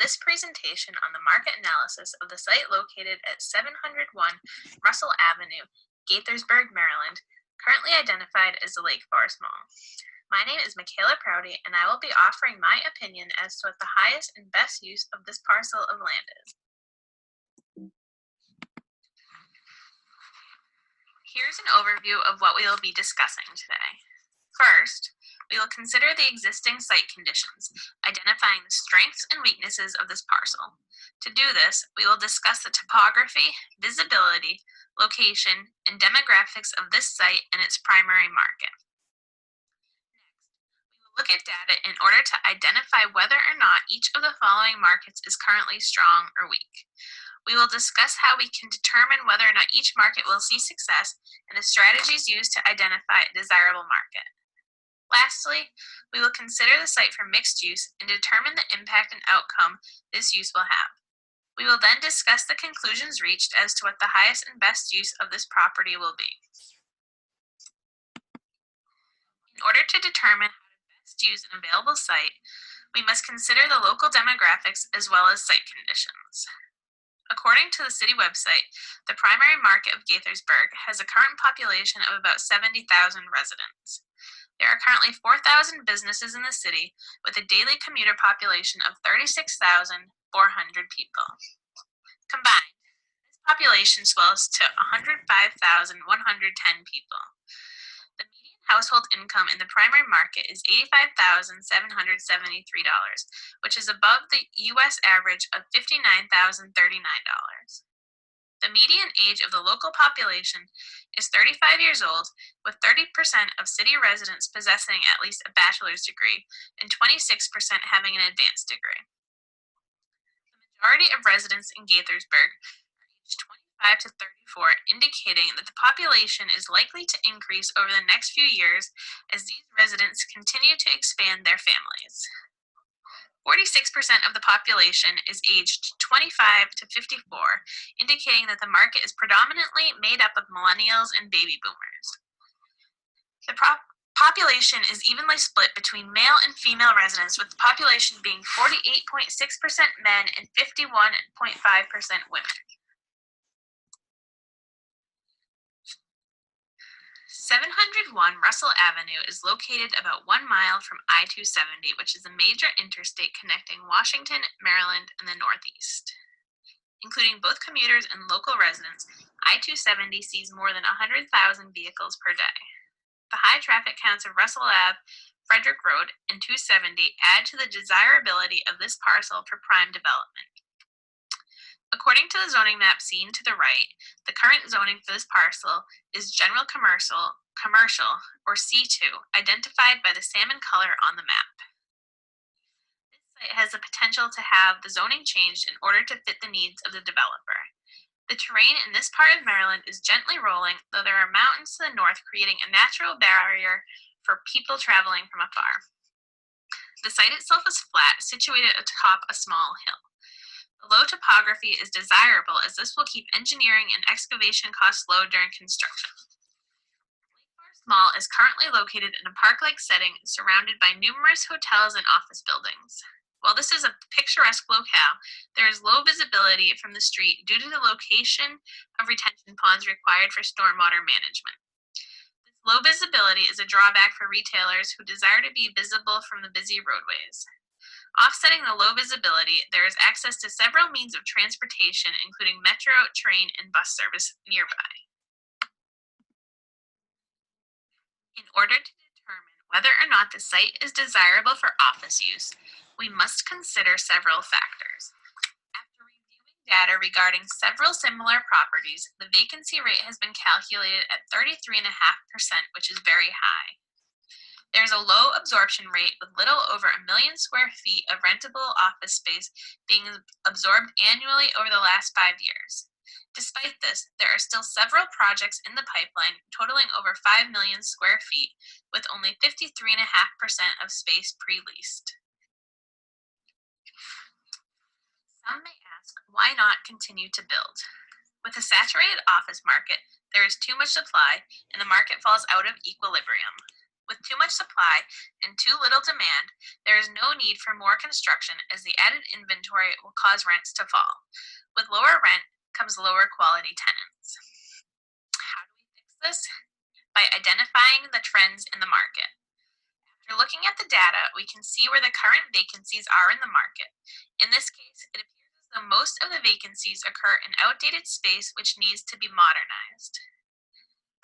this presentation on the market analysis of the site located at 701 Russell Avenue, Gaithersburg, Maryland, currently identified as the Lakeforest Mall. My name is Michaela Prouty, and I will be offering my opinion as to what the highest and best use of this parcel of land is. Here's an overview of what we will be discussing today. First, we will consider the existing site conditions, identifying the strengths and weaknesses of this parcel. To do this, we will discuss the topography, visibility, location, and demographics of this site and its primary market. Next, we will look at data in order to identify whether or not each of the following markets is currently strong or weak. We will discuss how we can determine whether or not each market will see success and the strategies used to identify a desirable market. Lastly, we will consider the site for mixed use and determine the impact and outcome this use will have. We will then discuss the conclusions reached as to what the highest and best use of this property will be. In order to determine how to best use an available site, we must consider the local demographics as well as site conditions. According to the city website, the primary market of Gaithersburg has a current population of about 70,000 residents. There are currently 4,000 businesses in the city with a daily commuter population of 36,400 people. Combined, this population swells to 105,110 people. The median household income in the primary market is $85,773, which is above the U.S. average of $59,039. The median age of the local population is 35 years old, with 30% of city residents possessing at least a bachelor's degree and 26% having an advanced degree. The majority of residents in Gaithersburg are aged 25 to 34, indicating that the population is likely to increase over the next few years as these residents continue to expand their families. 46% of the population is aged 25 to 54, indicating that the market is predominantly made up of millennials and baby boomers. The population is evenly split between male and female residents, with the population being 48.6% men and 51.5% women. 701 Russell Avenue is located about 1 mile from I-270, which is a major interstate connecting Washington, Maryland, and the Northeast. Including both commuters and local residents, I-270 sees more than 100,000 vehicles per day. The high traffic counts of Russell Ave, Frederick Road, and 270 add to the desirability of this parcel for prime development. According to the zoning map seen to the right, the current zoning for this parcel is General Commercial, or C2, identified by the salmon color on the map. This site has the potential to have the zoning changed in order to fit the needs of the developer. The terrain in this part of Maryland is gently rolling, though there are mountains to the north creating a natural barrier for people traveling from afar. The site itself is flat, situated atop a small hill. The low topography is desirable as this will keep engineering and excavation costs low during construction. Lakeforest Mall is currently located in a park-like setting surrounded by numerous hotels and office buildings. While this is a picturesque locale, there is low visibility from the street due to the location of retention ponds required for stormwater management. This low visibility is a drawback for retailers who desire to be visible from the busy roadways. Offsetting the low visibility, there is access to several means of transportation, including metro, train, and bus service nearby. In order to determine whether or not the site is desirable for office use, we must consider several factors. After reviewing data regarding several similar properties, the vacancy rate has been calculated at 33.5%, which is very high. There's a low absorption rate with little over 1 million square feet of rentable office space being absorbed annually over the last 5 years. Despite this, there are still several projects in the pipeline totaling over 5 million square feet, with only 53.5% of space pre-leased. Some may ask, why not continue to build? With a saturated office market, there is too much supply and the market falls out of equilibrium. With too much supply and too little demand, there is no need for more construction as the added inventory will cause rents to fall. With lower rent comes lower quality tenants. How do we fix this? By identifying the trends in the market. After looking at the data, we can see where the current vacancies are in the market. In this case, it appears as though most of the vacancies occur in outdated space which needs to be modernized.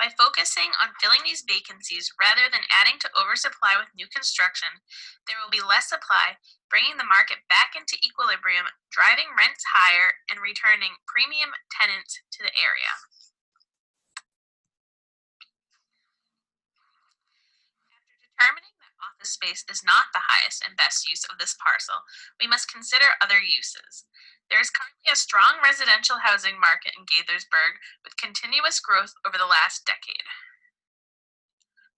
By focusing on filling these vacancies rather than adding to oversupply with new construction, there will be less supply, bringing the market back into equilibrium, driving rents higher, and returning premium tenants to the area. After determining that office space is not the highest and best use of this parcel, we must consider other uses. There is currently a strong residential housing market in Gaithersburg with continuous growth over the last decade.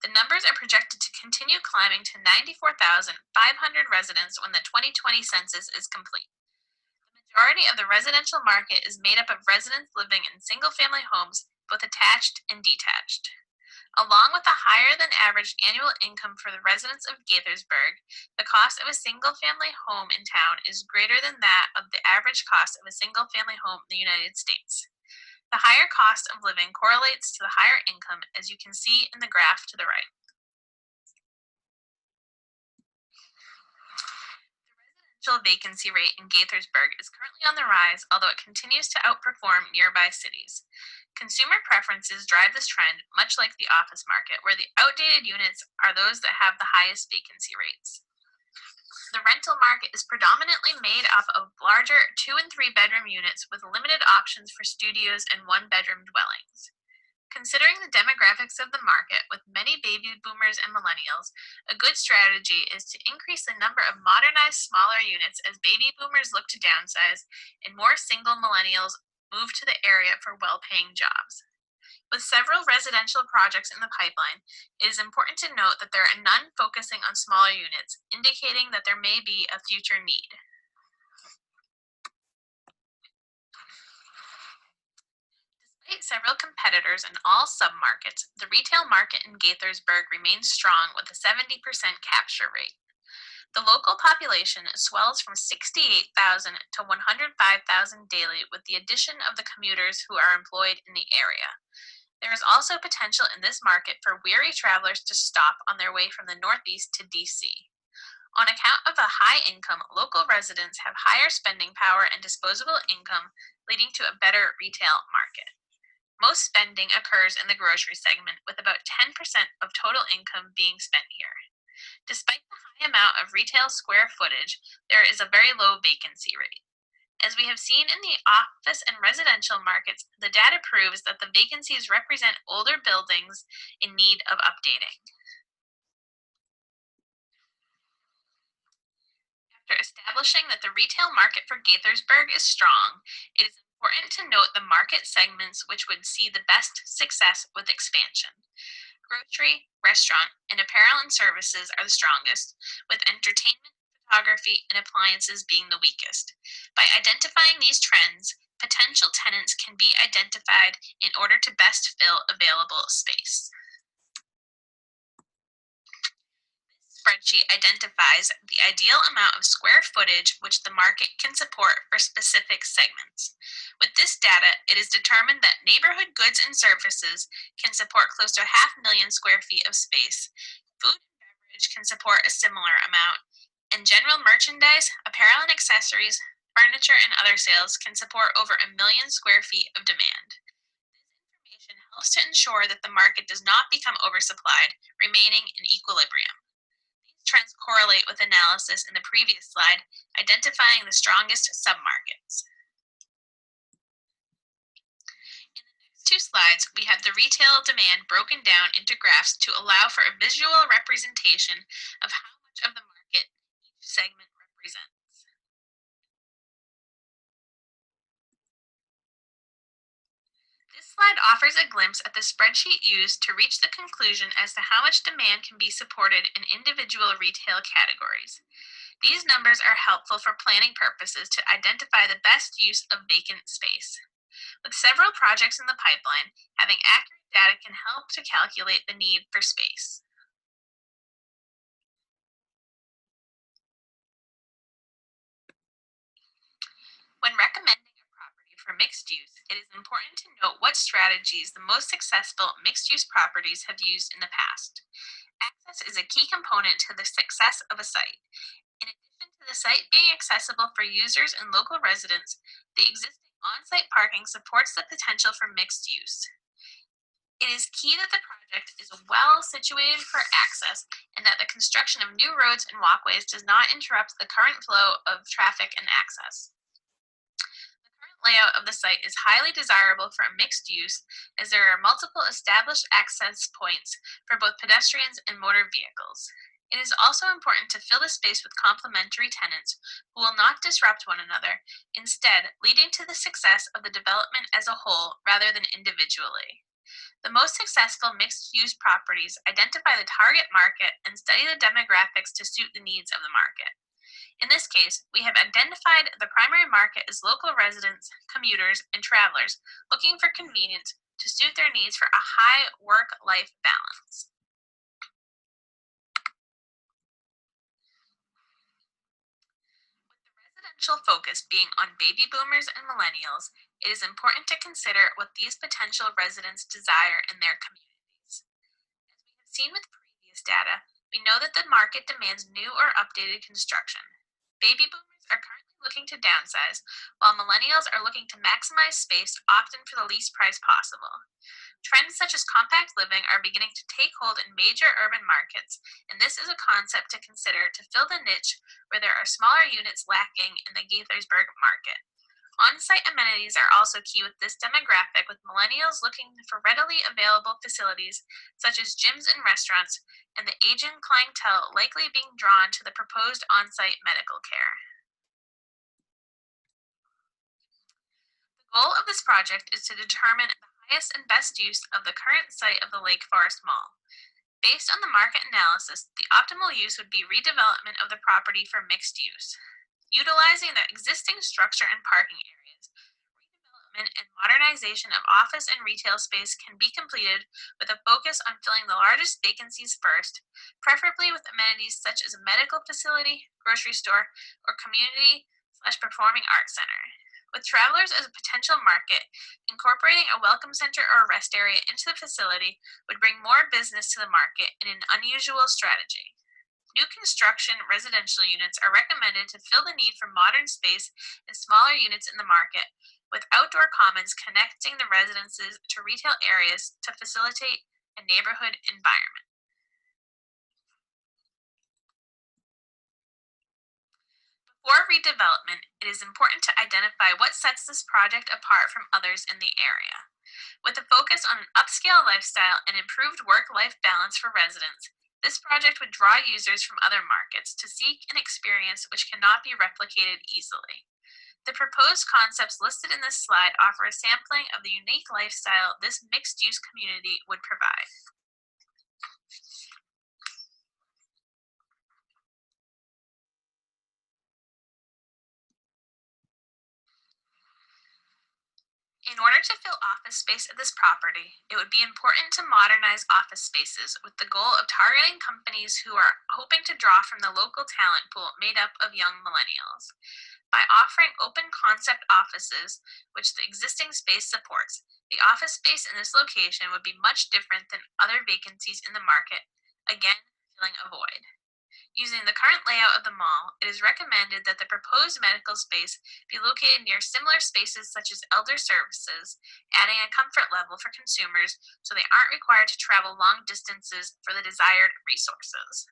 The numbers are projected to continue climbing to 94,500 residents when the 2020 census is complete. The majority of the residential market is made up of residents living in single-family homes, both attached and detached. Along with a higher than average annual income for the residents of Gaithersburg, the cost of a single-family home in town is greater than that of the average cost of a single-family home in the United States. The higher cost of living correlates to the higher income, as you can see in the graph to the right. The residential vacancy rate in Gaithersburg is currently on the rise, although it continues to outperform nearby cities. Consumer preferences drive this trend, much like the office market, where the outdated units are those that have the highest vacancy rates. The rental market is predominantly made up of larger 2 and 3 bedroom units with limited options for studios and 1-bedroom dwellings. Considering the demographics of the market, with many baby boomers and millennials, a good strategy is to increase the number of modernized smaller units as baby boomers look to downsize and more single millennials move to the area for well-paying jobs. With several residential projects in the pipeline, it is important to note that there are none focusing on smaller units, indicating that there may be a future need. Despite several competitors in all submarkets, the retail market in Gaithersburg remains strong with a 70% capture rate. The local population swells from 68,000 to 105,000 daily with the addition of the commuters who are employed in the area. There is also potential in this market for weary travelers to stop on their way from the Northeast to DC. On account of the high income, local residents have higher spending power and disposable income, leading to a better retail market. Most spending occurs in the grocery segment, with about 10% of total income being spent here. Despite the high amount of retail square footage, there is a very low vacancy rate. As we have seen in the office and residential markets, the data proves that the vacancies represent older buildings in need of updating. After establishing that the retail market for Gaithersburg is strong, it is important to note the market segments which would see the best success with expansion. Grocery, restaurant, and apparel and services are the strongest, with entertainment, photography, and appliances being the weakest. By identifying these trends, potential tenants can be identified in order to best fill available space. Spreadsheet identifies the ideal amount of square footage which the market can support for specific segments. With this data, it is determined that neighborhood goods and services can support close to 500,000 square feet of space. Food and beverage can support a similar amount, and general merchandise, apparel and accessories, furniture, and other sales can support over 1,000,000 square feet of demand. This information helps to ensure that the market does not become oversupplied, remaining in equilibrium. Trends correlate with analysis in the previous slide, identifying the strongest submarkets. In the next two slides, we have the retail demand broken down into graphs to allow for a visual representation of how much of the market each segment represents. This slide offers a glimpse at the spreadsheet used to reach the conclusion as to how much demand can be supported in individual retail categories. These numbers are helpful for planning purposes to identify the best use of vacant space. With several projects in the pipeline, having accurate data can help to calculate the need for space. When recommending a property for mixed use, it is important to note what strategies the most successful mixed use properties have used in the past. Access is a key component to the success of a site. In addition to the site being accessible for users and local residents, the existing on site parking supports the potential for mixed use. It is key that the project is well situated for access and that the construction of new roads and walkways does not interrupt the current flow of traffic and access. The current layout of the site is highly desirable for mixed use as there are multiple established access points for both pedestrians and motor vehicles. It is also important to fill the space with complementary tenants who will not disrupt one another, instead, leading to the success of the development as a whole rather than individually. The most successful mixed use properties identify the target market and study the demographics to suit the needs of the market. In this case, we have identified the primary market as local residents, commuters, and travelers looking for convenience to suit their needs for a high work-life balance. With the residential focus being on baby boomers and millennials, it is important to consider what these potential residents desire in their communities. As we have seen with previous data, we know that the market demands new or updated construction. Baby boomers are currently looking to downsize, while millennials are looking to maximize space, often for the least price possible. Trends such as compact living are beginning to take hold in major urban markets, and this is a concept to consider to fill the niche where there are smaller units lacking in the Gaithersburg market. On-site amenities are also key with this demographic, with millennials looking for readily available facilities such as gyms and restaurants, and the aging clientele likely being drawn to the proposed on-site medical care. The goal of this project is to determine the highest and best use of the current site of the Lakeforest Mall. Based on the market analysis, the optimal use would be redevelopment of the property for mixed use. Utilizing the existing structure and parking areas, redevelopment and modernization of office and retail space can be completed with a focus on filling the largest vacancies first, preferably with amenities such as a medical facility, grocery store, or community/performing arts center. With travelers as a potential market, incorporating a welcome center or rest area into the facility would bring more business to the market in an unusual strategy. New construction residential units are recommended to fill the need for modern space and smaller units in the market, with outdoor commons connecting the residences to retail areas to facilitate a neighborhood environment. For redevelopment, it is important to identify what sets this project apart from others in the area. With a focus on an upscale lifestyle and improved work-life balance for residents, this project would draw users from other markets to seek an experience which cannot be replicated easily. The proposed concepts listed in this slide offer a sampling of the unique lifestyle this mixed-use community would provide. In order to fill office space at this property, it would be important to modernize office spaces with the goal of targeting companies who are hoping to draw from the local talent pool made up of young millennials. By offering open concept offices, which the existing space supports, the office space in this location would be much different than other vacancies in the market, again, filling a void. Using the current layout of the mall, it is recommended that the proposed medical space be located near similar spaces such as elder services, adding a comfort level for consumers so they aren't required to travel long distances for the desired resources.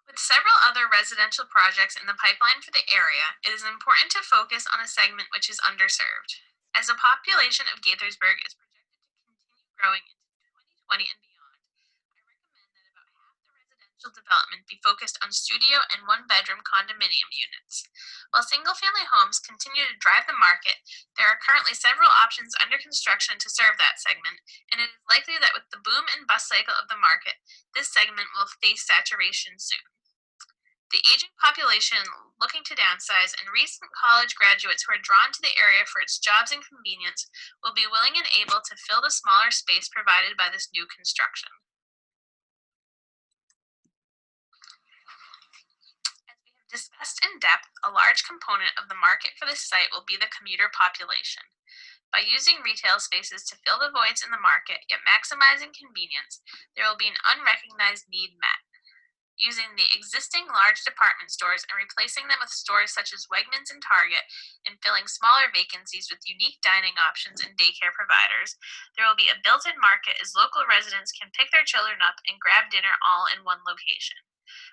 With several other residential projects in the pipeline for the area, it is important to focus on a segment which is underserved. As the population of Gaithersburg is projected to continue growing into 2020 and beyond, I recommend that about half the residential development be focused on studio and one-bedroom condominium units. While single-family homes continue to drive the market, there are currently several options under construction to serve that segment, and it is likely that with the boom and bust cycle of the market, this segment will face saturation soon. The aging population looking to downsize and recent college graduates who are drawn to the area for its jobs and convenience will be willing and able to fill the smaller space provided by this new construction. Discussed in depth, a large component of the market for this site will be the commuter population. By using retail spaces to fill the voids in the market, yet maximizing convenience, there will be an unrecognized need met. Using the existing large department stores and replacing them with stores such as Wegmans and Target, and filling smaller vacancies with unique dining options and daycare providers, there will be a built in market as local residents can pick their children up and grab dinner all in one location.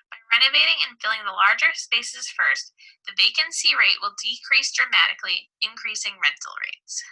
By renovating and filling the larger spaces first, the vacancy rate will decrease dramatically, increasing rental rates.